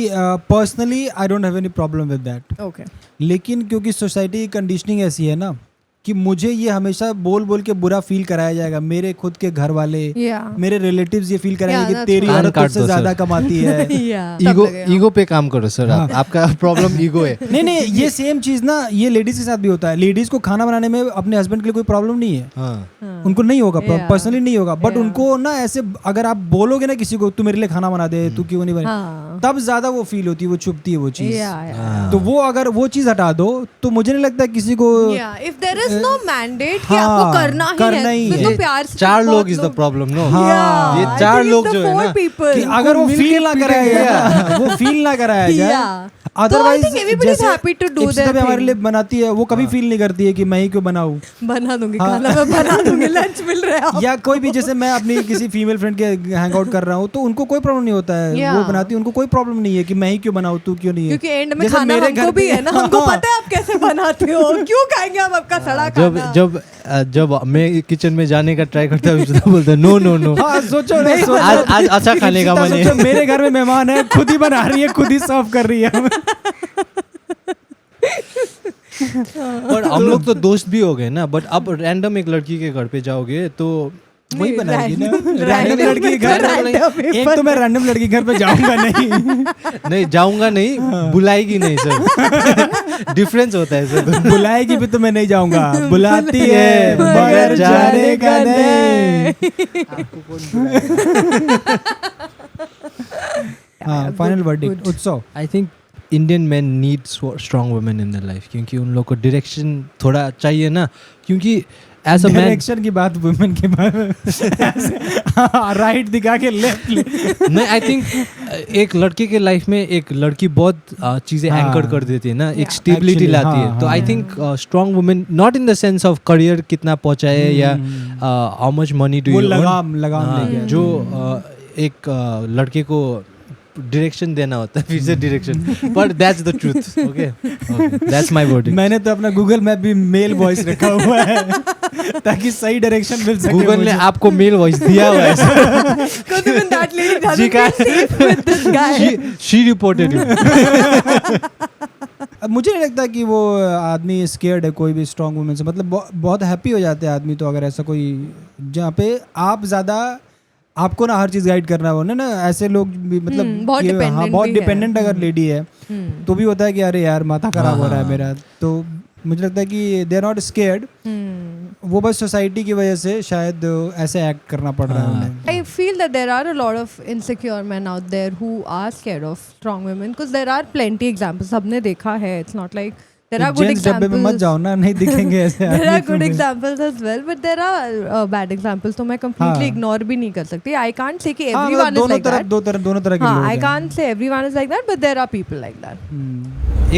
personally, I don't have any problem with that. Okay. लेकिन क्योंकि society की कंडीशनिंग ऐसी है ना कि मुझे ये हमेशा बोल बोल के बुरा फील कराया जाएगा. मेरे खुद के घर वाले, Yeah. मेरे रिलेटिव्स ये फील कराएंगे Yeah, कि that's तेरी fine. औरत कान तुझसे काट दो, ज्यादा सर. कमाती है. Yeah. ईगो पे काम करो सर. आपका प्रॉब्लम ईगो है. नहीं, ये सेम चीज ना ये लेडीज के साथ भी होता है. लेडीज को खाना बनाने में अपने हस्बैंड के लिए कोई प्रॉब्लम नहीं है. हाँ. उनको नहीं होगा, Yeah. पर्सनली नहीं होगा. But Yeah. उनको ना ऐसे अगर आप बोलोगे ना किसी को तू मेरे लिए खाना बना दे, तू क्यों नहीं बना, हाँ. तब ज्यादा वो फील होती है, वो चुभती है वो चीज. Yeah. तो वो अगर वो चीज हटा दो तो मुझे नहीं लगता किसी को. Yeah. If there is no mandate कि हाँ, आपको करना ही है, है. तो प्यार से चार बहुत लोग is the problem. No. Yeah. ये I चार think लोग it's जो the है four ना people. कि अगर वो मिलके फील ना कराया जाए, वो फील ना कराया जाए. Yeah. Otherwise So I think everybody is happy to do their भी हमारे thing. लिए बनाती है, वो कभी फील नहीं करती है कि मैं ही क्यों बनाऊं. बना दूंगी हाँ. खाना, मैं बना दूंगी. लंच मिल रहा है. या कोई भी जैसे मैं अपनी किसी फीमेल फ्रेंड के हैंग आउट कर रहा हूँ तो उनको कोई प्रॉब्लम नहीं होता है. Yeah. वो बनाती है, उनको कोई प्रॉब्लम नहीं है कि मैं ही क्यों बनाऊं, तू क्यों नहीं है. क्योंकि एंड में जैसे खाना मेरे हमको घर भी पे- है ना, हमको हाँ. पता है आप कैसे बनाते हो. क्यों खाएंगे हम आपका सड़ा जब खाना. जब मैं किचन में जाने का ट्राई करता हूँ तो बोलता नो नो नो. हाँ, सोचो ना, सोचो. आज अच्छा खाने का मन है. सोचो, मेरे घर में मेहमान है, खुद ही बना रही है, खुद ही सर्व कर रही है. और हम लोग तो दोस्त भी हो गए ना. बट अब रैंडम एक लड़की के घर पे जाओगे तो वही बनाएगी ना. random रैंडम लड़की के घर random एक तो मैं रैंडम लड़की के घर पे जाऊंगा नहीं. नहीं जाऊंगा नहीं. बुलाएगी नहीं सर. डिफरेंस होता है सर. बुलाएगी भी तो मैं नहीं जाऊंगा. बुलाती है मगर जाने का नहीं. हाँ, फाइनल वर्डिक्ट उत्सव. I think Indian man need strong women in the life. क्योंकि उन लोग को डायरेक्शन थोड़ा चाहिए ना. क्योंकि एज अ मैन डायरेक्शन की बात वुमेन के बारे में राइट दिखा के लेफ्ट. नहीं आई थिंक एक लड़के के लाइफ में एक लड़की बहुत चीज़ें हाँ. एंकर कर देती है ना. एक Yeah. स्टेबिलिटी Actually, लाती हाँ, है. तो हाँ. I think strong women not in the sense of career कितना पहुंचाए या हाउ मच मनी डू वो यू लगाम लेके आए. जो एक लड़के को डायरेक्शन देना होता है. फिर से direction. But that's the truth. Okay that's my verdict. मैंने तो अपना गूगल मैप भी मेल वॉइस रखा हुआ है ताकि सही डायरेक्शन मिल सके. गूगल ने आपको मेल वॉइस दिया हुआ है. Because even that lady doesn't She feel safe with this guy. She reported you. अब मुझे नहीं लगता कि वो आदमी स्केयर्ड है कोई भी स्ट्रॉन्ग वुमेन से. मतलब बहुत हैप्पी हो जाते हैं आदमी तो अगर ऐसा कोई जहाँ पे आप ज़्यादा आपको ना हर चीज़ गाइड करना हो ना ऐसे लोग भी मतलब बहुत कि dependent बहुत भी है. डिपेंडेंट अगर लेडी है तो भी होता है कि अरे यार माथा खराब हो रहा है मेरा. तो मुझे लगता है कि दे आर नॉट स्केयर्ड. वो बस सोसाइटी की वजह से शायद ऐसे एक्ट करना पड़ रहा है उन्हें. I feel that there are a lot of insecure men out there who are scared of strong women because there are plenty examples. सबने देखा है. It's not like there are good gents डब्बे में मत examples. जाओ ना, नहीं दिखेंगे ऐसे There are आदमी good तुम्हें. examples as well, but there are bad examples. तो मैं completely हाँ. ignore भी नहीं कर सकती. I can't say कि हाँ, everyone is दोनों like that. दोनों तरह के हाँ, लोग I हैं. can't say everyone is like that, but there are people like that.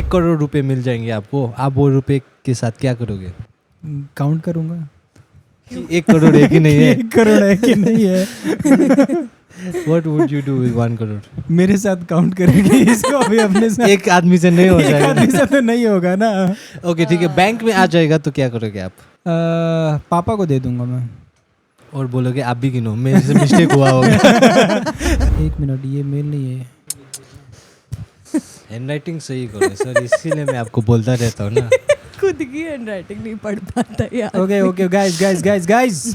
1 crore रुपए मिल जाएंगे आपको. आप वो रुपए के साथ क्या करोगे? काउंट करूंगा 1 करोड़ है कि नहीं है? 1 करोड़ है कि नहीं है. What would you do with 1 crore? मेरे साथ काउंट करेंगे इसको अभी अपने साथ. एक आदमी से नहीं हो एक आदमी जाएगा. से तो नहीं होगा ना. ओके ठीक है. बैंक में आ जाएगा तो क्या करोगे आप? पापा को दे दूंगा मैं. और बोलोगे आप भी गिनो, मेरे से मिस्टेक हुआ होगा. 1 मिनट, ये मेल नहीं है. हैंडराइटिंग सही करो सर, इसीलिए मैं आपको बोलता रहता हूँ ना. खुद की हैंडराइटिंग नहीं पढ़ पाता यार. Okay, guys.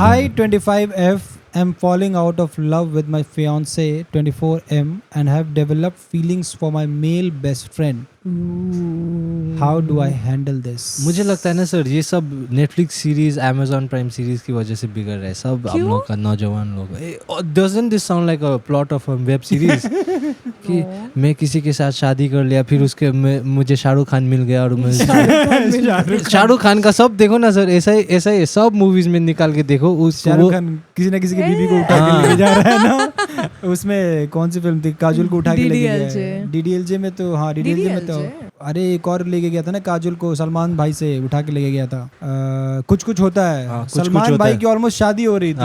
I 25F am falling out of love with my fiance 24M and have developed feelings for my male best friend how do I handle this? मुझे लगता है ना सर, ये सब Netflix series, Amazon prime series की वजह से बिगड़ रहा है सब हम लोग का, नौजवान लोग। Doesn't this sound like a plot of a web series कि मैं किसी के साथ शादी कर लिया, फिर उसके मुझे शाहरुख खान मिल गया और शाहरुख खान का सब देखो ना सर, ऐसा ही सब मूवीज में निकाल के देखो। उस शाहरुख खान किसी ना किसी की बीवी को उठा के लेके जा रहा है ना। उसमें कौन सी फिल्म थी, काजोल को उठा के लेके गया डीडीएलजे में, तो हाँ डीडीएलजे में तो अरे एक और लेके गया था ना काजोल को, सलमान भाई से उठा के लेके गया था। कुछ होता है, सलमान भाई की ऑलमोस्ट शादी हो रही थी,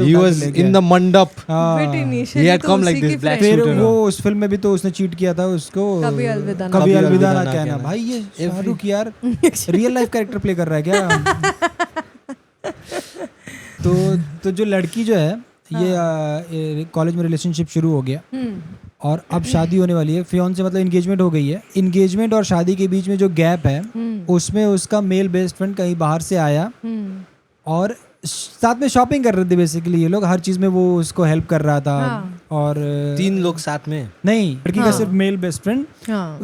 he was in the मंडप, he had come like this black फिर suit। वो उस फिल्म में भी तो उसने चीट किया था उसको, कभी अलविदा ना कहना। भाई ये शाहरुख यार रियल लाइफ कैरेक्टर प्ले कर रहा है क्या? तो जो लड़की जो है ये कॉलेज में रिलेशनशिप शुरू हो गया और अब शादी होने वाली है, फियांसे मतलब एंगेजमेंट हो गई है। एंगेजमेंट और शादी के बीच में जो गैप है उसमें उसका मेल बेस्ट फ्रेंड कहीं बाहर से आया और साथ में शॉपिंग कर रहे थे बेसिकली ये लोग, हर चीज में वो उसको हेल्प कर रहा था। और 3 लोग साथ में नहीं, लड़की का सिर्फ मेल बेस्ट फ्रेंड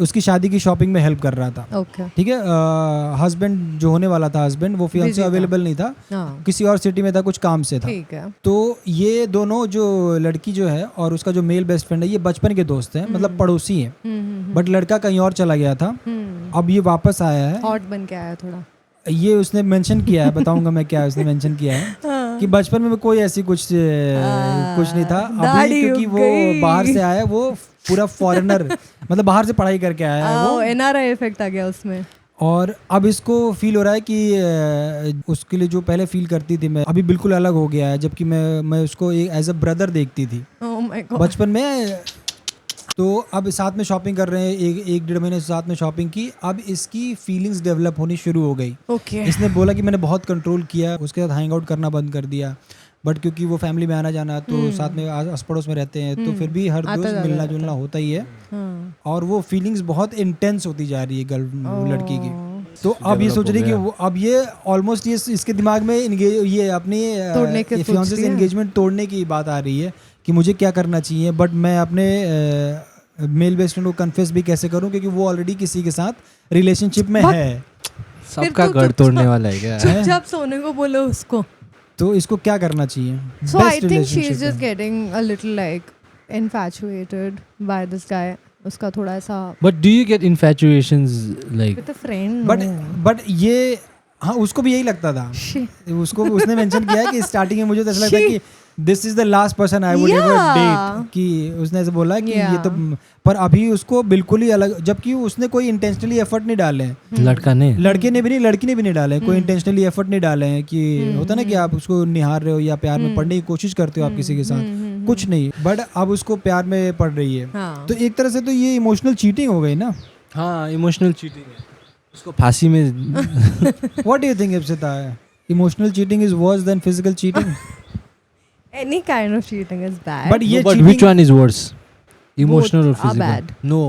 उसकी शादी की शॉपिंग में हेल्प कर रहा था। ठीक है, हस्बैंड जो होने वाला था, हस्बैंड वो फियांसे अवेलेबल नहीं था, किसी और सिटी में था, कुछ काम से था। तो ये दोनों जो लड़की जो है और उसका जो मेल बेस्ट फ्रेंड है, ये बचपन के दोस्त हैं, मतलब पड़ोसी हैं। बट लड़का कहीं और चला गया था, अब ये वापस आया है, हॉट बन के आया थोड़ा। ये उसने मेंशन किया है, बताऊंगा मैं क्या उसने मेंशन किया है कि बचपन में कोई ऐसी कुछ नहीं था, अभी क्योंकि वो बाहर से आया, वो पूरा फॉरेनर मतलब बाहर से पढ़ाई करके आया है, वो एनआरआई इफेक्ट आ गया उसमें। और अब इसको फील हो रहा है कि उसके लिए जो पहले फील करती थी मैं, अभी बिल्कुल अलग हो गया है, जबकि मैं उसको एज अ ब्रदर देखती थी बचपन में। तो अब साथ में शॉपिंग कर रहे हैं, एक 1.5 महीने साथ में शॉपिंग की, अब इसकी फीलिंग्स डेवलप होनी शुरू हो गई। इसने बोला कि मैंने बहुत कंट्रोल किया, उसके साथ हैंग आउट करना बंद कर दिया, बट क्योंकि वो फैमिली में आना जाना तो साथ में आस पड़ोस में रहते हैं, तो फिर भी हर रोज मिलना जुलना होता ही है। और वो फीलिंग्स बहुत इंटेंस होती जा रही है लड़की की। तो अब ये सोच रही कि अब ये ऑलमोस्ट ये इसके दिमाग में ये अपनी फियांसे से एंगेजमेंट तोड़ने की बात आ रही है कि मुझे क्या करना चाहिए, बट मैं अपने मेल बेस्ट फ्रेंड को कन्फेस भी कैसे करूं, क्योंकि वो ऑलरेडी किसी के साथ रिलेशनशिप में है। सबका घर तोड़ने वाला है क्या? चुपचाप सोने को बोलो उसको। तो इसको क्या करना चाहिए? So I think she is just getting a little like infatuated by this guy. उसका थोड़ा ऐसा। But do you get infatuations like with a friend? But ये हाँ उसको भी यही लगता था। उसको उसने मेंशन किया है कि स्टार्टिंग में मुझे तो ऐसा लगता है कि this is the last person I would ever date, कि उसने ऐसे बोला कि ये तो, पर अभी उसको बिल्कुल ही अलग, जबकि उसने कोई इंटेंशनली एफर्ट नहीं डाले हैं, लड़के ने भी नहीं, लड़की ने भी नहीं डाले, कोई इंटेंशनली एफर्ट नहीं डाले हैं कि होता ना कि आप उसको निहार रहे हो या प्यार में पढ़ने की कोशिश करते हो आप किसी के साथ, कुछ नहीं, बट अब उसको प्यार में पड़ रही है। तो एक तरह से तो ये इमोशनल चीटिंग हो गई ना। हाँ, इमोशनल चीटिंग है, उसको फांसी में। What do you think Ipsita? Emotional cheating is worse than physical cheating? Any kind of cheating is bad. But which one is worse? Emotional or physical? Bad. No.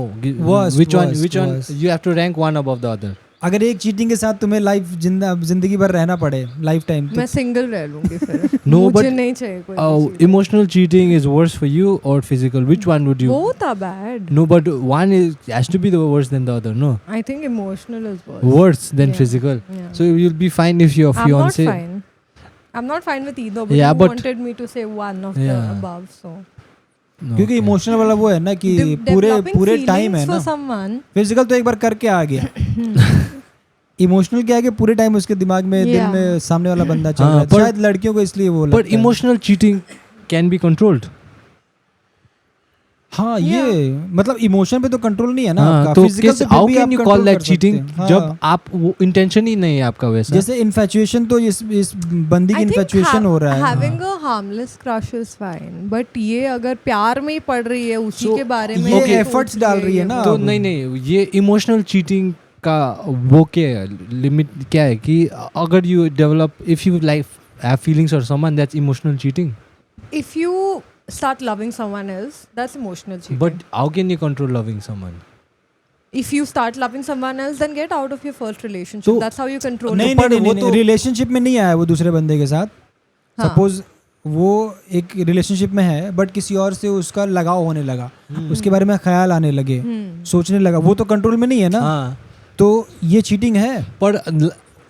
Worst, which one? Worst. You have to rank one above the other. अगर एक cheating के साथ तुम्हें जिंदगी भर रहना पड़े, life time, मैं सिंगल रह लूंगी फिर। No, मुझे नहीं चाहिए कोई। Emotional cheating is worse for you or physical? Which one would you? Both are bad. No, but one has to be the worse than the other. No. I think emotional is worse. Worse than physical. Yeah. So you'll be fine if your fiance. I'm not fine. I'm not fine with either, but you wanted me to say one of the above, so. क्योंकि emotional वाला वो है ना कि पूरे time है ना, physical तो एक बार करके आ गया, इमोशनल क्या है कि पूरे टाइम उसके दिमाग में दिल में सामने वाला बंदा चल रहा है, शायद लड़कियों को इसलिए वो लगता है। But emotional cheating can be controlled. हाँ ये मतलब इमोशन पे तो कंट्रोल नहीं है ना आपका, तो फिजिकल पे how can you call that cheating जब आप वो इंटेंशन ही नहीं है आपका वैसा? जैसे इन्फैचुएशन तो इस बंदी की इन्फैचुएशन हो रहा है। Having a harmless crush is fine, but ये अगर प्यार में ही पड़ रही है उसी के बारे में, ये एफर्ट्स डाल रही है ना, तो नहीं ये इमोशनल चीटिंग का वो क्या है, लिमिट क्या है कि अगर you develop, if you like have feelings for someone, that's emotional cheating. If you start loving someone else, that's emotional cheating. But how can you control loving someone? If you start loving someone else, then get out of your first relationship. That's how you control. नहीं, relationship में नहीं आया वो दूसरे बंदे के साथ, suppose वो एक रिलेशनशिप में है बट किसी और से उसका लगाव होने लगा, उसके बारे में ख्याल आने लगे, सोचने लगा, वो तो कंट्रोल में नहीं है ना। हाँ। तो ये चीटिंग है। पर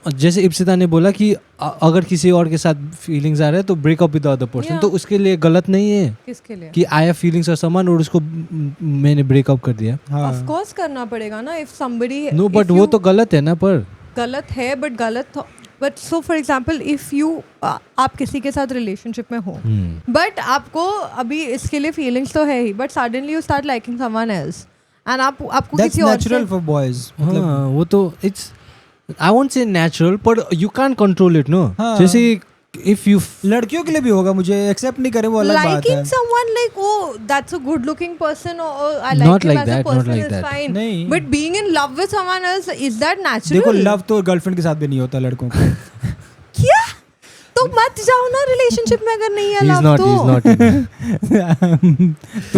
जैसे इप्सिता ने बोला कि अगर किसी और के साथ फीलिंग्स आ रहे हैं तो breakup with the other person, तो उसके लिए गलत नहीं है किसके लिए कि I have feelings for someone और उसको मैंने ब्रेकअप कर दिया। ऑफ कोर्स करना पड़ेगा ना इफ समबडी नो बट वो तो गलत है ना। पर गलत है but so for example if you आप किसी के साथ रिलेशनशिप में हो बट आपको अभी इसके लिए फीलिंग्स तो है ही but suddenly you start liking someone else and आपको किसी और नेचुरल फॉर बॉयज। हाँ, वो तो it's I won't say natural पर you can control it no. जैसे इफ यू लड़कियों के लिए भी होगा, मुझे एक्सेप्ट नहीं करे वो अलग बात है। liking someone like oh that's a good looking person or I like Not him like as a that, not person like is that. fine नहीं। but being in love with someone else is that natural? देखो love तो girlfriend के साथ भी नहीं होता लड़कों को। क्या तो मत जाओ ना रिलेशनशिप में अगर नहीं है he's लव not तो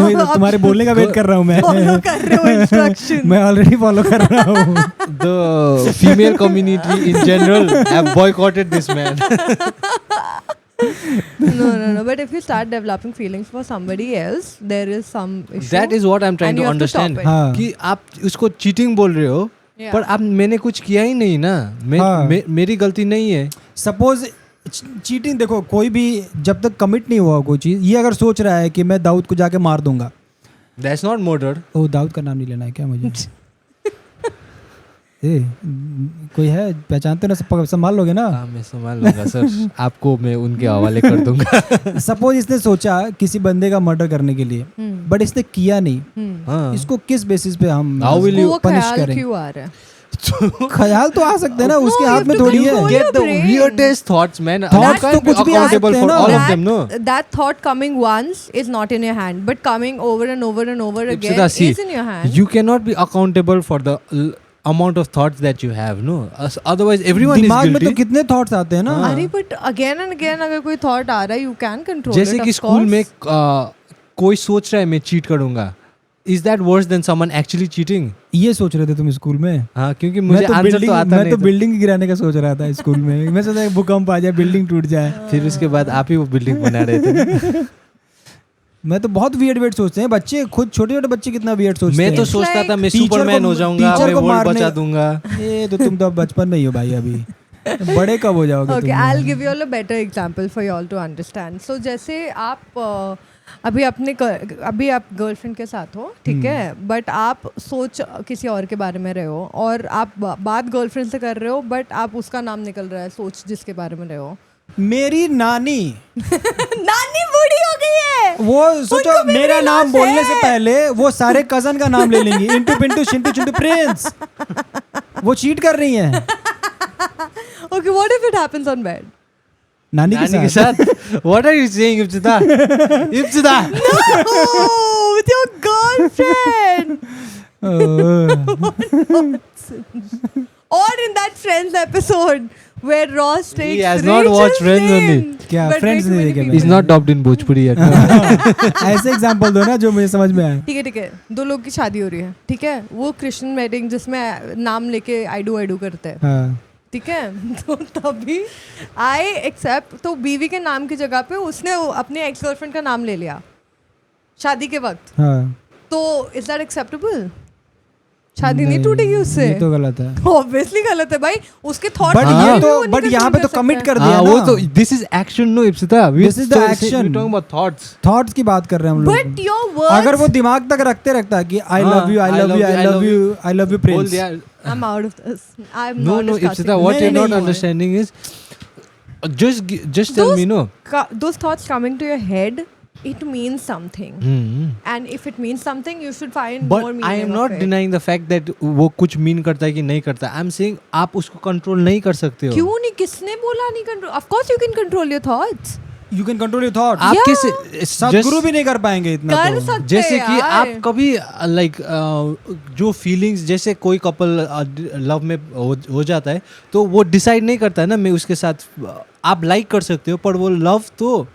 he's not तुम्हारे बोलने का वेट कर रहा हूँ मैं। फॉलो कर रहे हो इंस्ट्रक्शन मैं ऑलरेडी फॉलो कर रहा हूँ। the female community in general have boycotted this man. no but if you start developing feelings for somebody else there is some issue That is what I'm trying and to you have to stop understand. it. हाँ। कि आप उसको cheating बोल रहे हो Yeah. पर आप मैंने कुछ किया ही नहीं ना। हाँ। मेरी गलती नहीं है। सपोज चीटिंग देखो कोई भी जब तक कमिट नहीं हुआ कोई चीज़, ये अगर सोच रहा है कि मैं दाऊद को जाके मार दूंगा, That's not murder. ओ दाऊद का नाम नहीं लेना है क्या मुझे? कोई है पहचानते ना, संभाल लोगे ना? हाँ मैं संभाल लूंगा सर। आपको मैं उनके हवाले कर दूंगा। सपोज इसने सोचा किसी बंदे का मर्डर करने के लिए बट इसने किया नहीं, हाँ। इसको किस बेसिस पे हम How will you वो पनिश ख्याल करें? क्यों आ रहा है? ख्याल तो आ सकते हैं ना, उसके No, हाथ you में have to थोड़ी है। control Get the your brain. weirdest thoughts, man. Thoughts You तो can't be कुछ भी आ accountable सकते for हैं ना। all of them, no? That thought coming once is not in your hand, but coming over and over and over again Ipsita, see, is in your hand. You cannot be accountable for the amount of thoughts that you have, no? Otherwise, everyone is दिमाग में guilty. तो कितने thoughts आते हैं ना। अरे but again and again अगर कोई thought आ रहा है you can control जैसे it, कि of स्कूल course. में कोई सोच रहा है मैं चीट करूंगा, is that worse than someone actually cheating? ये सोच रहे थे तुम स्कूल में? हाँ क्योंकि मुझे आंसर तो आता मैं नहीं तो था। बिल्डिंग गिराने का सोच रहा था स्कूल में। मैं सोचा भूकंप आ जाए, बिल्डिंग टूट जाए। फिर उसके बाद आप ही वो बिल्डिंग बना रहे थे। मैं तो बहुत वियर्ड सोचते हैं बच्चे, खुद छोटे छोटे बच्चे कितना वियर्ड सोचते हैं। मैं तो सोचता था मैं टीचर सुपरमैन को- हो जाऊंगा, टीचर मैं को वर्ल्ड मारने- बचा दूंगा। ये तो तुम तो अब बचपन में ही हो भाई, अभी बड़े कब हो जाओगे Okay, तुम? I'll give you all a better example for you all to understand. So जैसे आप अभी आप गर्लफ्रेंड के साथ हो, ठीक है, बट आप सोच किसी और के बारे में रहे हो और आप बात गर्लफ्रेंड से कर रहे हो बट आप उसका नाम निकल रहा है सोच जिसके बारे में रहे हो। मेरी नानी नानी बूढ़ी हो गई है। वो सोचो उनको भी मेरा मिला नाम है। बोलने से पहले वो सारे कजन का नाम ले लेंगी, इंटू पिंटू शिंटू चिंटू प्रिंस। वो चीट कर रही हैं। Okay, what if it happens on bed? नानी के साथ। What are you saying, Ipsita? Ipsita! No, with your girlfriend. Or in that Friends episode where Ross takes He has not Rachel's watched Friends name. only. क्या But Friends way too नहीं many देखे people. He's not dubbed in Bhojpuri yet. ऐसे example दो ना जो मुझे समझ में आए। ठीक है, दो लोग की शादी हो रही है, ठीक है, वो क्रिश्चियन वेडिंग जिसमें नाम लेके आई डू करते हैं, हाँ। ठीक है, तो तभी आई एक्सेप्ट, तो बीवी के नाम की जगह पे उसने अपने एक्स गर्लफ्रेंड का नाम ले लिया शादी के वक्त, हाँ। तो इज दैट एक्सेप्टेबल? शादी नहीं टूटेगी उससे। ये तो गलत है। ऑब्वियसली गलत है भाई, उसके थॉट बट यहाँ पे तो कमिट कर दिया वो ना। तो this is action, no, Ipsita. This is the action. We're talking about thoughts. Thoughts की बात कर रहे हैं हम बट लोग। योर वर्ड्स, अगर वो दिमाग तक रखते रखता कि I love you, I love you, I love you, I love you बोल प्रिंस। दिया। I am out of this, I am No, not no, discussing. Ipsita, what नहीं, you're not नहीं, understanding is just tell me, no. Those thoughts coming to your head, it means something. And if it means something, you should find more But meaning I am of not it. denying the fact that वो कुछ mean करता है कि नहीं करता। I'm saying आप उसको control नहीं कर सकते हो। क्यों नहीं? किसने बोला नहीं control? Of course you can control your thoughts. You can control your thought. आप Yeah. कैसे सदगुरु भी नहीं कर पाएंगे इतना कर तो। सकते जैसे कि यार। आप कभी लाइक जो फीलिंग्स, जैसे कोई कपल लव में हो जाता है तो वो डिसाइड नहीं करता है ना मैं उसके साथ, आप लाइक कर सकते हो पर वो लव तो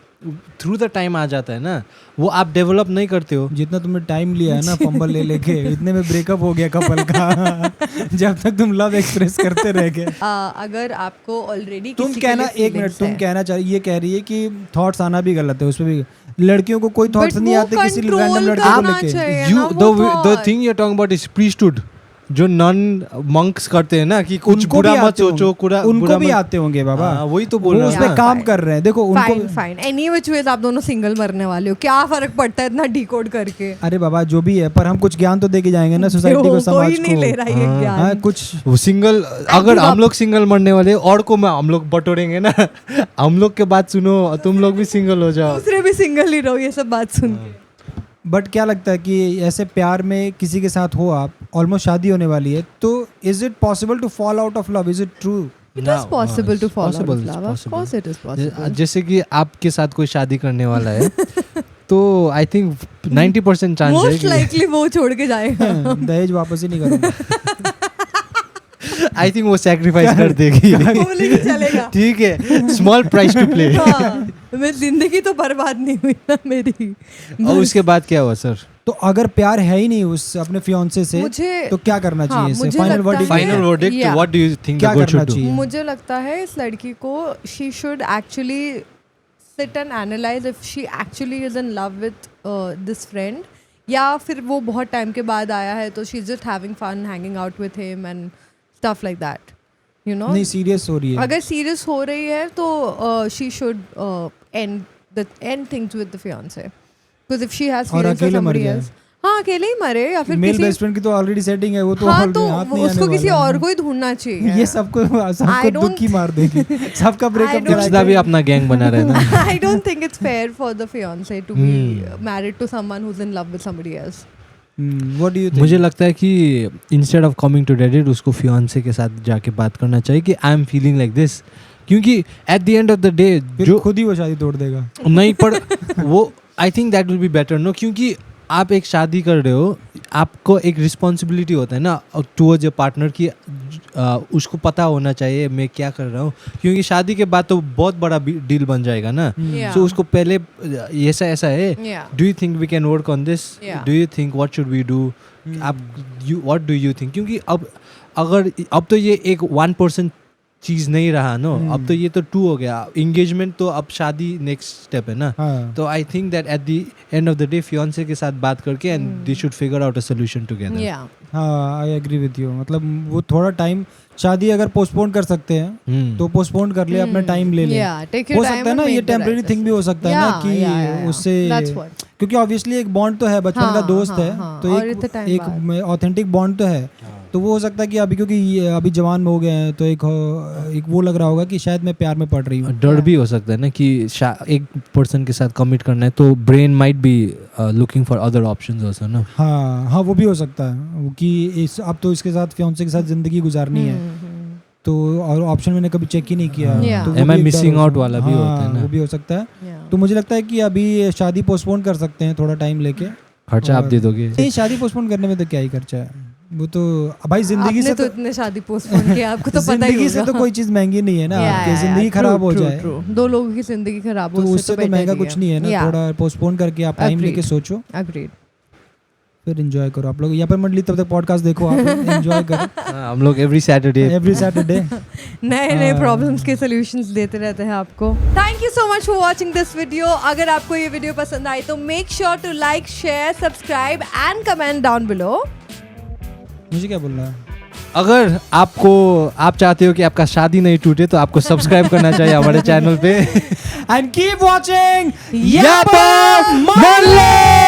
थ्रू द टाइम आ जाता है ना, वो आप डेवलप नहीं करते हो। जितना तुमने टाइम लिया है ना फंबल ले लेके, इतने में ब्रेकअप हो गया कपल का जब तक तुम लव एक्सप्रेस करते रह गए। अगर आपको ऑलरेडी तुम कहना, एक मिनट, तुम कहना चाह ये कह रही है कि थॉट्स आना भी गलत है, उसमें भी लड़कियों को कोई थॉट्स नहीं आते किसी रैंडम लड़के को लेके। The thing you are talking about is priesthood, जो नन मंक्स करते हैं ना कि कुछ बुरा मत सोचो, उनको भी आते होंगे बाबा, वही तो बोल रहा हूं, उस पे काम कर रहे हैं। देखो उनको फाइन एनी व्हिच वेज आप दोनों सिंगल मरने वाले हो, क्या फर्क पड़ता है इतना डिकोड करके। अरे बाबा जो भी है, पर हम कुछ ज्ञान तो दे के जाएंगे ना सोसाइटी को, समाज कोई नहीं ले रहा है ज्ञान कुछ। सिंगल अगर हम लोग सिंगल मरने वाले और को हम लोग बटोरेंगे ना, हम लोग के बात सुनो, तुम लोग भी सिंगल हो जाओ, दूसरे भी सिंगल ही रहो, ये सब बात सुन के। बट क्या लगता है कि ऐसे प्यार में किसी के साथ हो आप, ऑलमोस्ट शादी होने वाली है, तो is it possible to fall out of love? Is it true? It is possible to fall out of love. Of course it is possible. जैसे कि आपके साथ कोई शादी करने वाला है तो आई थिंक 90% चांस है Most likely वो छोड़ के जाएगा। दहेज वापस ही नहीं करूँगा। आई थिंक वो सैक्रिफाइस कर देगी। बोलेगी चलेगा। ठीक है, स्मॉल प्राइस टू प्ले। मैं जिंदगी तो बर्बाद नहीं हुई ना मेरी। और उसके बाद क्या हुआ सर? तो अगर प्यार है ही नहीं उस अपने फियांसे से, तो क्या करना चाहिए? मुझे final verdict, what do you think the girl should do? मुझे लगता है इस लड़की को she should actually sit and analyse if she actually is in love with this friend, या फिर वो बहुत टाइम के बाद आया है तो she is just having fun hanging out with him and stuff like that, you know. नहीं, सीरियस हो रही है। अगर सीरियस हो रही है तो she should end things with the fiance, because if she has feelings for somebody else, हाँ अकेले ही मरे, या फिर मेल बेस्ट फ्रेंड की तो ऑलरेडी सेटिंग है, वो तो हाँ, तो हाथ नहीं उसको आने किसी वाला और है। को ही ढूंढना चाहिए। ये सबको दुखी मार देगी, सबका ब्रेकअप कुछ भी अपना गैंग बना रहे ना। I don't think it's fair for the fiance to be married to someone who's in love with somebody else. What do you think? मुझे लगता है कि instead of coming to Reddit उसको फियांसे के साथ जाके बात करना चाहिए कि I am feeling like this, क्योंकि at the end of the day जो खुद ही वो शादी तोड़ देगा। नहीं, पर वो I think that will be better no, क्योंकि आप एक शादी कर रहे हो, आपको एक रिस्पॉन्सिबिलिटी होता है ना टुवर्ड्स योर पार्टनर की, उसको पता होना चाहिए मैं क्या कर रहा हूँ, क्योंकि शादी के बाद तो बहुत बड़ा डील बन जाएगा ना। सो उसको पहले ऐसा है, do you think we can work on this, do you think what should we do, आप व्हाट डू यू थिंक, क्योंकि अब तो ये एक 1% चीज नहीं रहा नो, अब तो ये तो 2 हो गया, एंगेजमेंट तो अब शादी नेक्स्ट स्टेप है ना। तो I think that at the end of the day fiance के साथ बात करके and they should figure out a solution together. हाँ, आई एग्री विद यू। मतलब वो थोड़ा टाइम, शादी अगर पोस्टपोन कर सकते हैं तो पोस्टपोन कर ले, अपना टाइम ले ले। हो सकता है ना, ये टेम्परेरी थिंग भी हो सकता है ना कि उससे, क्योंकि ऑब्वियसली एक बॉन्ड तो है, बचपन का दोस्त है, तो एक ऑथेंटिक बॉन्ड तो है, तो वो हो सकता है कि अभी क्योंकि अभी जवान हो गए हैं तो एक वो लग रहा होगा कि शायद मैं प्यार में पड़ रही हूँ। डर भी हो सकता है ना कि एक पर्सन के साथ कमिट करना है, तो brain might be looking for other options also ना। हाँ, वो भी हो सकता है कि अब तो इसके साथ फियांसे के साथ जिंदगी गुजारनी है, तो और ऑप्शन मैंने कभी चेक ही नहीं किया, तो एम आई मिसिंग आउट वाला भी होता है ना, वो भी हो सकता है। तो मुझे लगता है कि अभी शादी पोस्टपोन कर सकते हैं थोड़ा टाइम लेके। खर्चा आप दे दोगे? नहीं, शादी पोस्टपोन करने में तो क्या ही खर्चा है, वो तो भाई जिंदगी से तो इतने शादी पोस्टपोन किया, आपको तो पता ही होगा। जिंदगी से तो कोई चीज महंगी नहीं है ना, आपकी जिंदगी खराब हो जाए, 2 लोगों की जिंदगी खराब हो, तो उससे तो महंगा कुछ नहीं है ना। थोड़ा पोस्टपोन करके आप टाइम लेके सोचो, फिर एंजॉय करो। आप लोग यहाँ पर मंडली तब तक पॉडकास्ट देखो, आप एंजॉय करो। हम लोग एवरी सैटरडे नए प्रॉब्लम्स के सॉल्यूशंस देते रहते हैं आपको। Thank you so much for watching this video. अगर आपको ये वीडियो पसंद आई तो make sure to like, share, subscribe and comment down below. मुझे क्या बोलना है? अगर आप चाहते हो कि आपका शादी नहीं टूटे तो आपको सब्सक्राइब करना चाहिए हमारे चैनल पे। एंड कीप वॉचिंग यापर मंडली।